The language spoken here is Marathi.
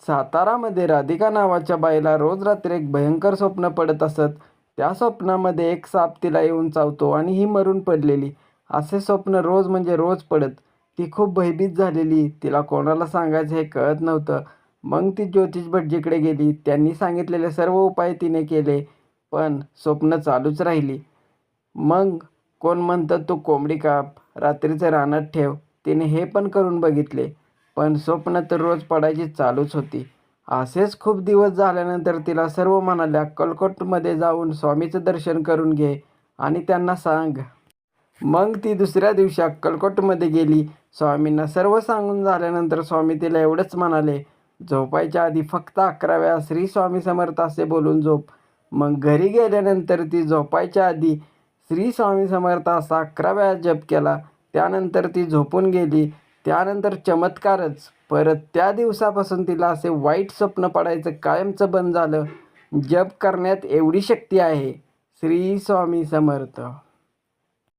सातारामध्ये राधिका नावाच्या बाईला रोज रात्री एक भयंकर स्वप्न पडत असत. त्या स्वप्नामध्ये एक साप तिला येऊन चावतो आणि ही मरून पडलेली, असे स्वप्न रोज म्हणजे रोज पडत. ती खूप भयभीत झालेली. तिला कोणाला सांगायचं हे कळत नव्हतं. मग ती ज्योतिष भटजीकडे गेली. त्यांनी सांगितलेले सर्व उपाय तिने केले, पण स्वप्न चालूच राहिली. मग कोण म्हणतं तू कोंबडी काप, रात्रीचं रानात ठेव. तिने हे पण करून बघितले, पण स्वप्न तर रोज पडायची चालूच होती. असेच खूप दिवस झाल्यानंतर तिला सर्व म्हणाल्या, अक्कलकोटमध्ये जाऊन स्वामीचं दर्शन करून घे आणि त्यांना सांग. मग ती दुसऱ्या दिवशी अक्कलकोटमध्ये गेली. स्वामींना सर्व सांगून झाल्यानंतर स्वामी तिला एवढंच म्हणाले, झोपायच्या आधी फक्त 11 वेळा श्री स्वामी समर्थ असे बोलून झोप. मग घरी गेल्यानंतर ती झोपायच्या आधी श्री स्वामी समर्थ असा 11 वेळा जप केला. त्यानंतर ती झोपून गेली. त्यानंतर चमत्कारच, परत त्या दिवसापासून तिला असे वाईट स्वप्न पडायचं कायमचं बंद झालं. जप करण्यात एवढी शक्ती आहे. श्री स्वामी समर्थ.